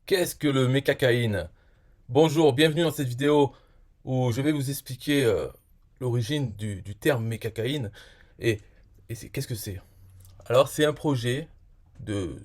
Qu'est-ce que le mécacaïne? Bonjour, bienvenue dans cette vidéo où je vais vous expliquer l'origine du terme mécacaïne et, qu'est-ce que c'est? Alors, c'est un projet de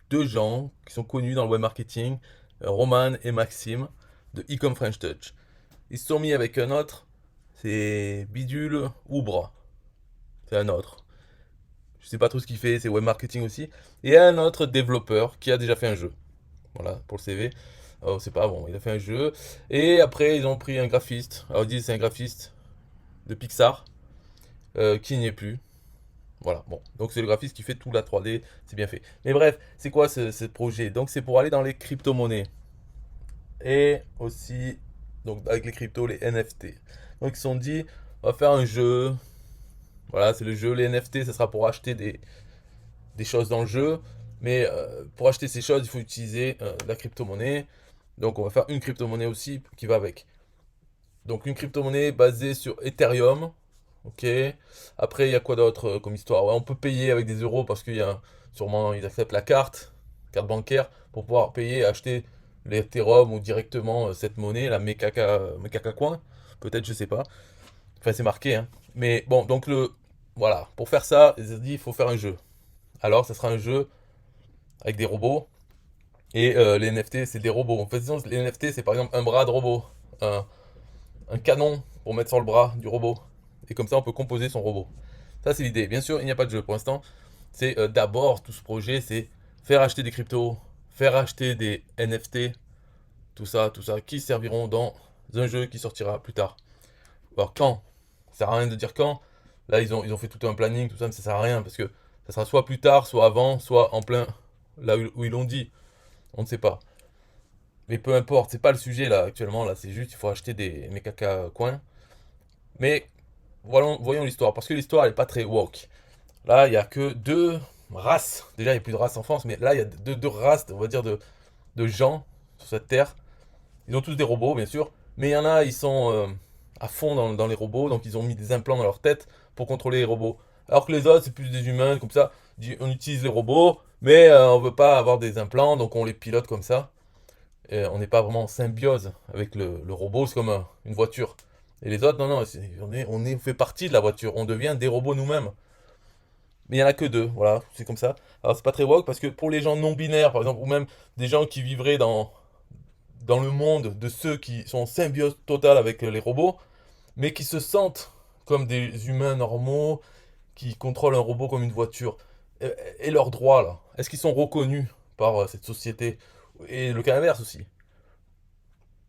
deux gens qui sont connus dans le web marketing, Roman et Maxime, de Ecom French Touch. Ils se sont mis avec un autre, c'est Bidule Oubra, c'est un autre. Je sais pas trop ce qu'il fait, c'est web marketing aussi. Et un autre développeur qui a déjà fait un jeu. Voilà, pour le CV. Oh, c'est pas bon, il a fait un jeu. Et après, ils ont pris un graphiste. Alors, ils disent c'est un graphiste de Pixar qui n'y est plus. Voilà, bon. Donc, c'est le graphiste qui fait tout la 3D. C'est bien fait. Mais bref, c'est quoi ce projet? Donc, c'est pour aller dans les crypto-monnaies. Et aussi, donc, avec les cryptos, les NFT. Donc, ils se sont dit, on va faire un jeu. Voilà, c'est le jeu. Les NFT, ça sera pour acheter des choses dans le jeu. Mais pour acheter ces choses, il faut utiliser la crypto-monnaie. Donc on va faire une crypto-monnaie aussi qui va avec. Donc une crypto-monnaie basée sur Ethereum. Ok. Après, il y a quoi d'autre comme histoire? Ouais, on peut payer avec des euros parce qu'il y a sûrement, ils acceptent la carte bancaire, pour pouvoir payer et acheter l'Ethereum ou directement cette monnaie, la Mekaka Coin. Peut-être, je sais pas. Enfin, c'est marqué, hein. Mais bon, donc voilà. Pour faire ça, ils ont dit il faut faire un jeu. Alors, ça sera un jeu avec des robots. Et les NFT, c'est des robots. En fait, sinon, les NFT, c'est par exemple un bras de robot, un, un canon pour mettre sur le bras du robot. Et comme ça, on peut composer son robot. Ça, c'est l'idée. Bien sûr, il n'y a pas de jeu pour l'instant. C'est d'abord, tout ce projet, c'est faire acheter des cryptos, faire acheter des NFT, tout ça, qui serviront dans un jeu qui sortira plus tard. Alors, quand? Ça sert à rien de dire quand. Là, ils ont fait tout un planning, tout ça, mais ça sert à rien parce que ça sera soit plus tard, soit avant, soit en plein, là où ils l'ont dit. On ne sait pas. Mais peu importe, c'est pas le sujet là actuellement, là c'est juste il faut acheter des caca coins. Mais voyons l'histoire, parce que l'histoire elle est pas très woke. Là il y a que deux races, déjà il n'y a plus de races en France, mais là il y a deux races, on va dire, de gens sur cette terre. Ils ont tous des robots bien sûr, mais il y en a, ils sont à fond dans les robots, donc ils ont mis des implants dans leur tête pour contrôler les robots. Alors que les autres c'est plus des humains, comme ça, on utilise les robots, mais on veut pas avoir des implants, donc on les pilote comme ça. Et on n'est pas vraiment en symbiose avec le robot, c'est comme une voiture. Et les autres, non, non, on fait partie de la voiture, on devient des robots nous-mêmes. Mais il n'y en a que deux, voilà, c'est comme ça. Alors c'est pas très woke parce que pour les gens non binaires, par exemple, ou même des gens qui vivraient dans le monde de ceux qui sont en symbiose totale avec les robots, mais qui se sentent comme des humains normaux, qui contrôlent un robot comme une voiture, et leurs droits, là, est-ce qu'ils sont reconnus par cette société? Et le cas inverse aussi.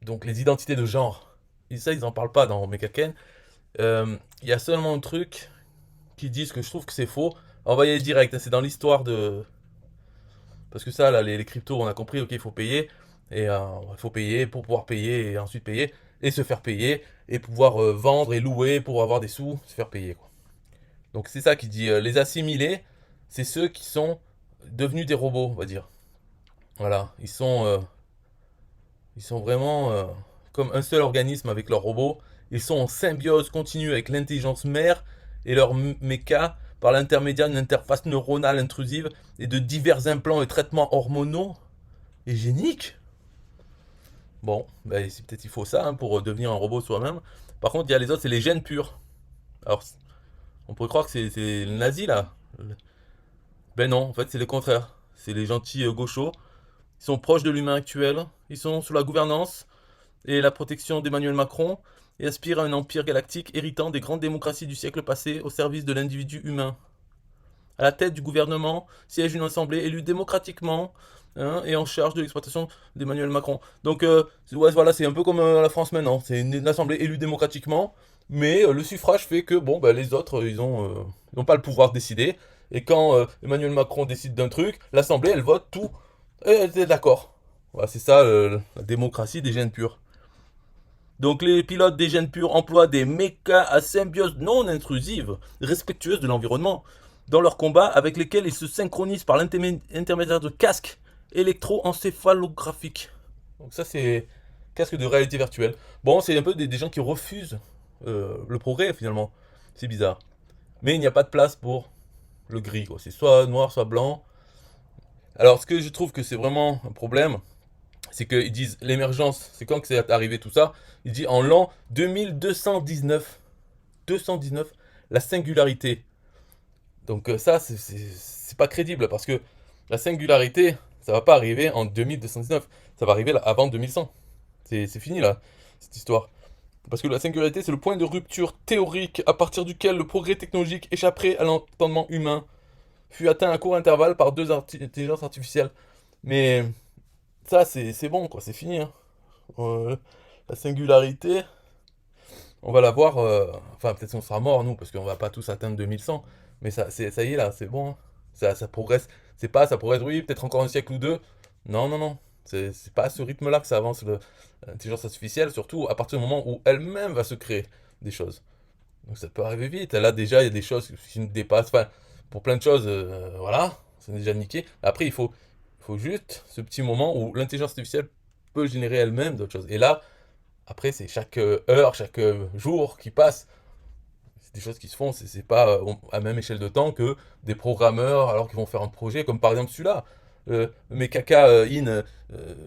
Donc les identités de genre. Et ça, ils n'en parlent pas dans Mekaken. Il y a seulement un truc qui disent que je trouve que c'est faux. On va y aller direct, hein, c'est dans l'histoire de... Parce que ça, là, les cryptos, on a compris, ok, il faut payer. Et il faut payer pour pouvoir payer et ensuite payer. Et se faire payer. Et pouvoir vendre et louer pour avoir des sous, se faire payer, quoi. Donc c'est ça qui dit, les assimilés, c'est ceux qui sont devenus des robots, on va dire. Voilà, ils sont vraiment comme un seul organisme avec leurs robots. Ils sont en symbiose continue avec l'intelligence mère et leur méca par l'intermédiaire d'une interface neuronale intrusive et de divers implants et traitements hormonaux et géniques. Bon, ben, peut-être il faut ça, hein, pour devenir un robot soi-même. Par contre, il y a les autres, c'est les gènes purs. Alors, on pourrait croire que c'est le nazi là. Ben non, en fait, c'est le contraire. C'est les gentils gauchos. Ils sont proches de l'humain actuel. Ils sont sous la gouvernance et la protection d'Emmanuel Macron et aspire à un empire galactique héritant des grandes démocraties du siècle passé au service de l'individu humain. À la tête du gouvernement siège une assemblée élue démocratiquement, hein, et en charge de l'exploitation d'Emmanuel Macron. Donc ouais, voilà, c'est un peu comme la France maintenant. C'est une assemblée élue démocratiquement, mais le suffrage fait que bon, bah, les autres, ils ont pas le pouvoir de décider. Et quand Emmanuel Macron décide d'un truc, l'assemblée, elle vote tout. Et elle est d'accord. Voilà, c'est ça la démocratie des gènes purs. Donc les pilotes des gènes purs emploient des mechas à symbiose non intrusive, respectueuse de l'environnement, dans leurs combats avec lesquels ils se synchronisent par l'intermédiaire de casques électroencéphalographiques. Donc ça c'est casque de réalité virtuelle. Bon, c'est un peu des gens qui refusent le progrès finalement. C'est bizarre. Mais il n'y a pas de place pour le gris, quoi. C'est soit noir, soit blanc. Alors ce que je trouve que c'est vraiment un problème, c'est qu'ils disent l'émergence, c'est quand que c'est arrivé tout ça? Il dit en l'an 2219. 219, la singularité. Donc ça, c'est pas crédible, parce que la singularité, ça va pas arriver en 2219, ça va arriver là, avant 2100. C'est fini là, cette histoire. Parce que la singularité, c'est le point de rupture théorique à partir duquel le progrès technologique échapperait à l'entendement humain, fut atteint à court intervalle par deux intelligences artificielles. Mais ça, c'est bon, quoi, c'est fini. Hein. Euh, la singularité, on va la voir. Enfin, peut-être qu'on sera mort, nous, parce qu'on va pas tous atteindre 2100. Mais ça y est, là, c'est bon. Hein. Ça progresse. C'est pas, ça progresse, oui, peut-être encore un siècle ou deux. Non, non, non. C'est pas à ce rythme-là que ça avance l'intelligence artificielle, surtout à partir du moment où elle-même va se créer des choses. Donc ça peut arriver vite. Là, déjà, il y a des choses qui nous dépassent. Enfin, pour plein de choses, voilà, c'est déjà niqué. Après, il faut juste ce petit moment où l'intelligence artificielle peut générer elle-même d'autres choses. Et là, après, c'est chaque heure, chaque jour qui passe. C'est des choses qui se font, c'est pas à même échelle de temps que des programmeurs alors qu'ils vont faire un projet, comme par exemple celui-là. Mais caca in,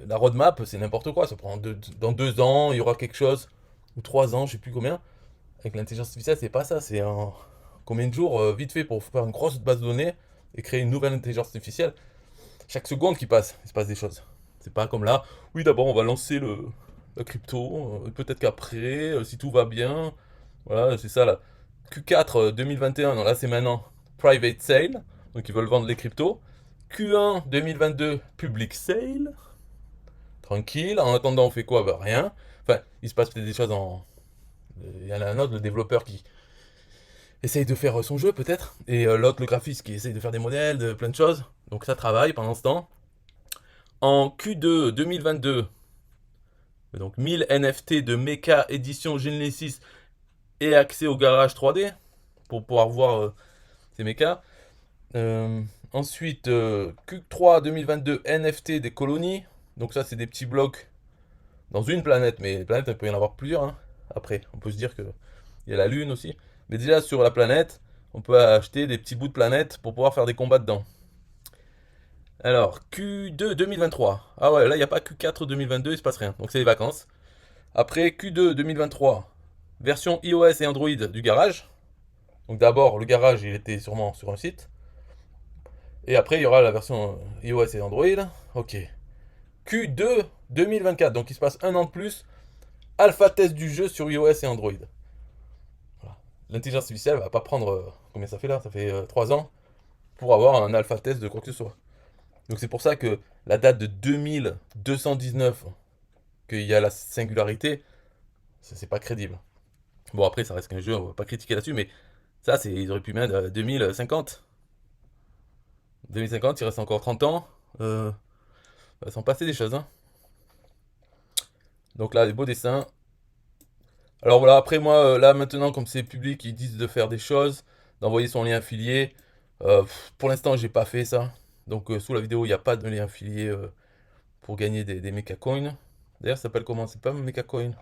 la roadmap, c'est n'importe quoi. Ça prend dans 2 ans, il y aura quelque chose, ou 3 ans, je sais plus combien. Avec l'intelligence artificielle, c'est pas ça. C'est en combien de jours, vite fait, pour faire une grosse base de données et créer une nouvelle intelligence artificielle. Chaque seconde qui passe, il se passe des choses. C'est pas comme là, oui, d'abord on va lancer la crypto, peut-être qu'après, si tout va bien, voilà, c'est ça là. Q4 2021, non là c'est maintenant private sale, donc ils veulent vendre les cryptos. Q1 2022, public sale, tranquille. En attendant, on fait quoi? Bah rien. Enfin, il se passe peut-être des choses en. Il y en a un autre, le développeur qui essaye de faire son jeu peut-être, et l'autre, le graphiste, qui essaye de faire des modèles, de plein de choses. Donc ça travaille pendant ce temps. En Q2 2022, donc 1000 NFT de Mecha édition Genesis et accès au garage 3D pour pouvoir voir ces mechas. Ensuite, Q3 2022, NFT des colonies. Donc ça, c'est des petits blocs dans une planète, mais planète, il peut y en avoir plusieurs. Hein. Après, on peut se dire qu'il y a la Lune aussi. Mais déjà, sur la planète, on peut acheter des petits bouts de planète pour pouvoir faire des combats dedans. Alors, Q2 2023. Ah ouais, là, il n'y a pas Q4 2022, il se passe rien. Donc, c'est les vacances. Après, Q2 2023. Version iOS et Android du garage. Donc, d'abord, le garage, il était sûrement sur un site. Et après, il y aura la version iOS et Android. Ok. Q2 2024. Donc, il se passe un an de plus. Alpha test du jeu sur iOS et Android. Voilà. L'intelligence artificielle va pas prendre. Combien ça fait là? Ça fait 3 ans pour avoir un alpha test de quoi que ce soit. Donc c'est pour ça que la date de 2219, qu'il y a la singularité, ça c'est pas crédible. Bon après ça reste qu'un jeu, on va pas critiquer là-dessus, mais ça c'est ils auraient pu mettre 2050. 2050, il reste encore 30 ans. Va s'en passer des choses. Hein. Donc là, des beaux dessins. Alors voilà, après moi, là maintenant, comme c'est public, ils disent de faire des choses, d'envoyer son lien affilié. Pour l'instant, j'ai pas fait ça. Donc sous la vidéo, il n'y a pas de lien affilié pour gagner des mecha coins. D'ailleurs, ça s'appelle comment? C'est pas mecha coin.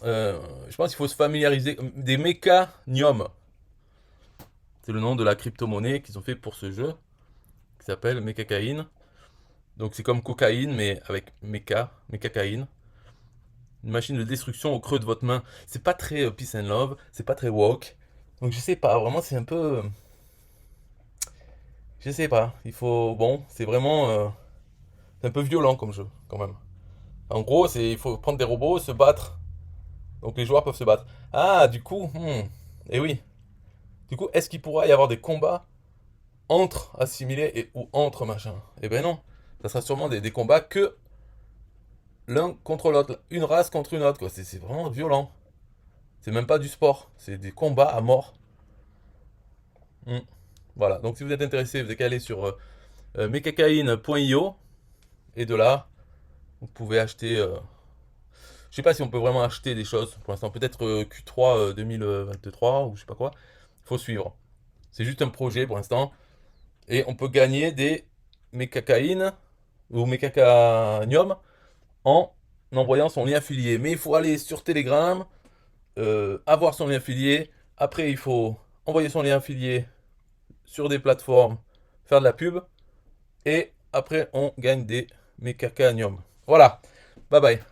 Je pense qu'il faut se familiariser. Des mécanium. C'est le nom de la crypto-monnaie qu'ils ont fait pour ce jeu, qui s'appelle Mecacaïne. Donc c'est comme cocaïne, mais avec Mecacaïne. Une machine de destruction au creux de votre main. C'est pas très peace and love, c'est pas très woke. Donc je sais pas, vraiment c'est un peu. Je sais pas, il faut. Bon, c'est vraiment. C'est un peu violent comme jeu, quand même. En gros, il faut prendre des robots, se battre. Donc les joueurs peuvent se battre. Ah, du coup, eh oui. Du coup, est-ce qu'il pourra y avoir des combats entre assimilés et ou entre machin? Eh ben non. Ça sera sûrement des combats que l'un contre l'autre. Une race contre une autre, quoi. C'est vraiment violent. C'est même pas du sport. C'est des combats à mort. Hmm. Voilà. Donc si vous êtes intéressé, vous avez qu'à aller sur mekacaine.io. Et de là, vous pouvez acheter. Je sais pas si on peut vraiment acheter des choses pour l'instant. Peut-être Q3 2023 ou je sais pas quoi. Il faut suivre. C'est juste un projet pour l'instant. Et on peut gagner des mécacaïnes ou mécacanium en envoyant son lien affilié. Mais il faut aller sur Telegram, avoir son lien affilié. Après, il faut envoyer son lien affilié sur des plateformes, faire de la pub. Et après, on gagne des mécacanium. Voilà, bye bye.